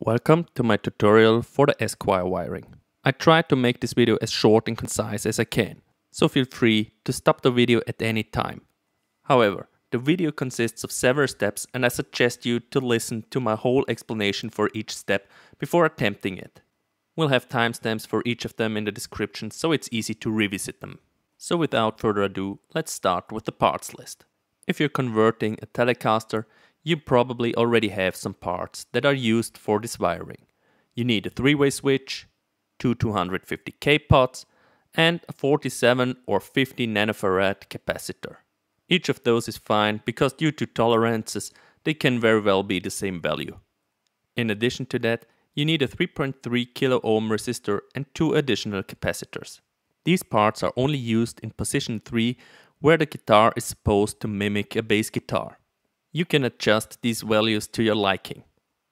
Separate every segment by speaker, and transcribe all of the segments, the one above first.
Speaker 1: Welcome to my tutorial for the Esquire wiring. I tried to make this video as short and concise as I can, so feel free to stop the video at any time. However, the video consists of several steps and I suggest you to listen to my whole explanation for each step before attempting it. We'll have timestamps for each of them in the description so it's easy to revisit them. So without further ado, let's start with the parts list. If you're converting a Telecaster, you probably already have some parts that are used for this wiring. You need a 3-way switch, two 250K pots, and a 47 or 50 nanofarad capacitor. Each of those is fine because due to tolerances, they can very well be the same value. In addition to that, you need a 3.3 kilo ohm resistor and two additional capacitors. These parts are only used in position 3, where the guitar is supposed to mimic a bass guitar. You can adjust these values to your liking.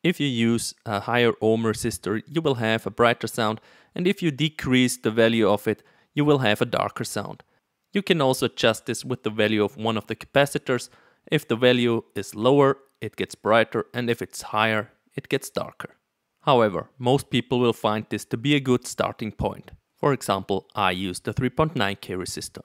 Speaker 1: If you use a higher ohm resistor, you will have a brighter sound, and if you decrease the value of it, you will have a darker sound. You can also adjust this with the value of one of the capacitors. If the value is lower, it gets brighter, and if it's higher, it gets darker. However, most people will find this to be a good starting point. For example, I use the 3.9K resistor.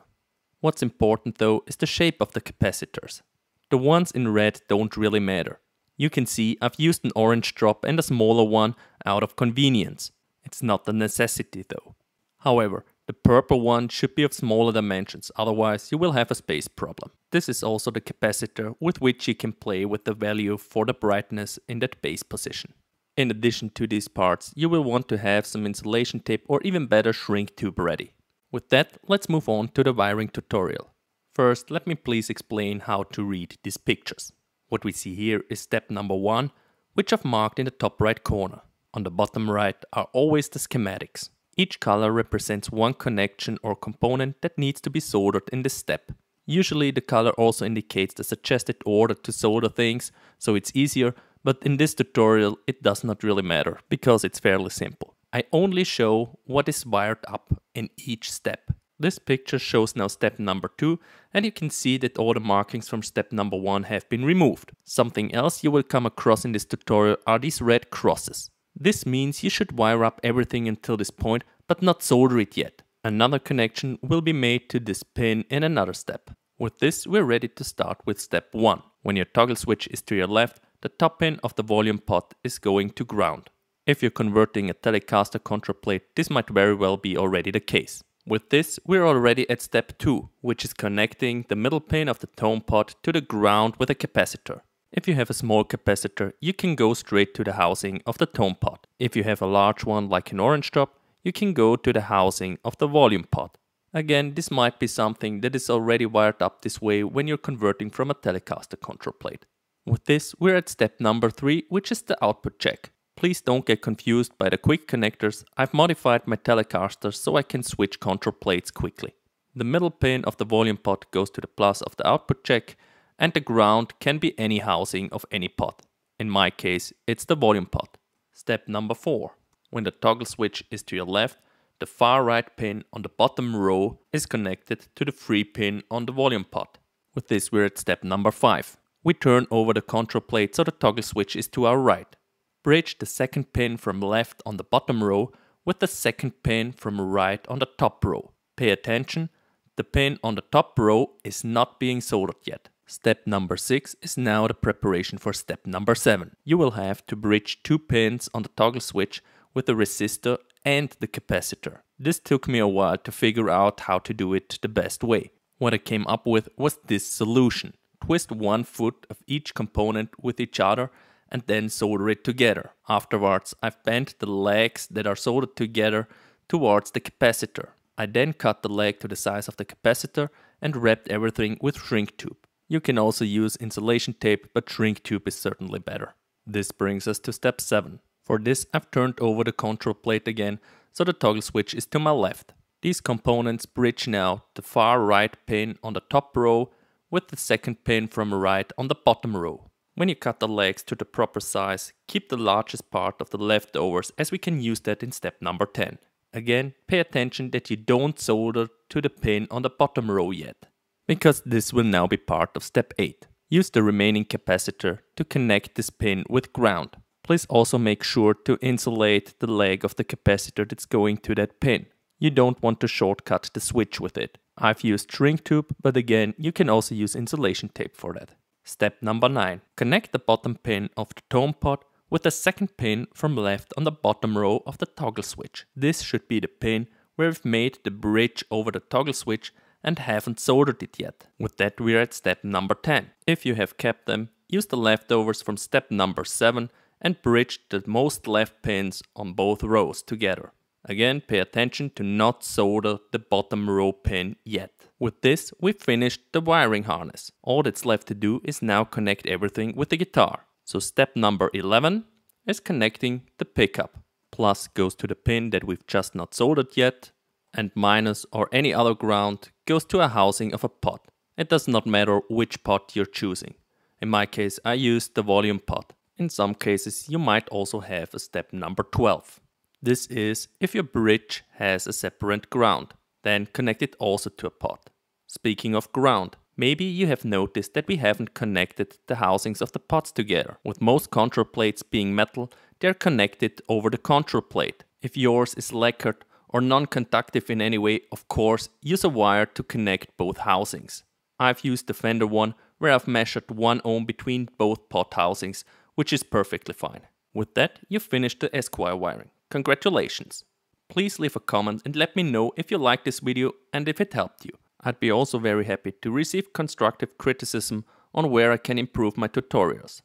Speaker 1: What's important though is the shape of the capacitors. The ones in red don't really matter. You can see I've used an orange drop and a smaller one out of convenience. It's not a necessity though. However, the purple one should be of smaller dimensions, otherwise you will have a space problem. This is also the capacitor with which you can play with the value for the brightness in that bass position. In addition to these parts, you will want to have some insulation tape or even better shrink tube ready. With that, let's move on to the wiring tutorial. First, let me please explain how to read these pictures. What we see here is step number 1, which I've marked in the top right corner. On the bottom right are always the schematics. Each color represents one connection or component that needs to be soldered in this step. Usually the color also indicates the suggested order to solder things, so it's easier, but in this tutorial it does not really matter because it's fairly simple. I only show what is wired up in each step. This picture shows now step number 2, and you can see that all the markings from step number 1 have been removed. Something else you will come across in this tutorial are these red crosses. This means you should wire up everything until this point, but not solder it yet. Another connection will be made to this pin in another step. With this, we're ready to start with step 1. When your toggle switch is to your left, the top pin of the volume pot is going to ground. If you're converting a Telecaster control plate, this might very well be already the case. With this, we're already at step 2, which is connecting the middle pin of the tone pot to the ground with a capacitor. If you have a small capacitor, you can go straight to the housing of the tone pot. If you have a large one like an orange drop, you can go to the housing of the volume pot. Again, this might be something that is already wired up this way when you're converting from a Telecaster control plate. With this, we're at step number 3, which is the output jack. Please don't get confused by the quick connectors. I've modified my Telecaster so I can switch control plates quickly. The middle pin of the volume pot goes to the plus of the output jack, and the ground can be any housing of any pot. In my case, it's the volume pot. Step number 4. When the toggle switch is to your left, the far right pin on the bottom row is connected to the free pin on the volume pot. With this, we're at step number 5. We turn over the control plate so the toggle switch is to our right. Bridge the second pin from left on the bottom row with the second pin from right on the top row. Pay attention, the pin on the top row is not being soldered yet. Step number 6 is now the preparation for step number 7. You will have to bridge 2 pins on the toggle switch with the resistor and the capacitor. This took me a while to figure out how to do it the best way. What I came up with was this solution. Twist one foot of each component with each other and then solder it together. Afterwards, I've bent the legs that are soldered together towards the capacitor. I then cut the leg to the size of the capacitor and wrapped everything with shrink tube. You can also use insulation tape, but shrink tube is certainly better. This brings us to step 7. For this, I've turned over the control plate again, so the toggle switch is to my left. These components bridge now the far right pin on the top row with the second pin from right on the bottom row. When you cut the legs to the proper size, keep the largest part of the leftovers as we can use that in step number 10. Again, pay attention that you don't solder to the pin on the bottom row yet, because this will now be part of step 8. Use the remaining capacitor to connect this pin with ground. Please also make sure to insulate the leg of the capacitor that's going to that pin. You don't want to shortcut the switch with it. I've used shrink tube, but again, you can also use insulation tape for that. Step number 9. Connect the bottom pin of the tone pot with the second pin from left on the bottom row of the toggle switch. This should be the pin where we've made the bridge over the toggle switch and haven't soldered it yet. With that, we're at step number 10. If you have kept them, use the leftovers from step number 7 and bridge the most left pins on both rows together. Again, pay attention to not solder the bottom row pin yet. With this, we've finished the wiring harness. All that's left to do is now connect everything with the guitar. So step number 11 is connecting the pickup. Plus goes to the pin that we've just not soldered yet, and minus or any other ground goes to a housing of a pot. It does not matter which pot you're choosing. In my case, I used the volume pot. In some cases, you might also have a step number 12. This is if your bridge has a separate ground, then connect it also to a pot. Speaking of ground, maybe you have noticed that we haven't connected the housings of the pots together. With most control plates being metal, they're connected over the control plate. If yours is lacquered or non-conductive in any way, of course, use a wire to connect both housings. I've used the Fender one where I've measured 1 ohm between both pot housings, which is perfectly fine. With that, you've finished the Esquire wiring. Congratulations! Please leave a comment and let me know if you liked this video and if it helped you. I'd be also very happy to receive constructive criticism on where I can improve my tutorials.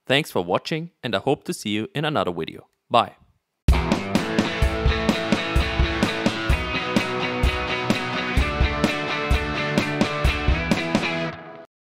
Speaker 1: Thanks for watching and I hope to see you in another video. Bye!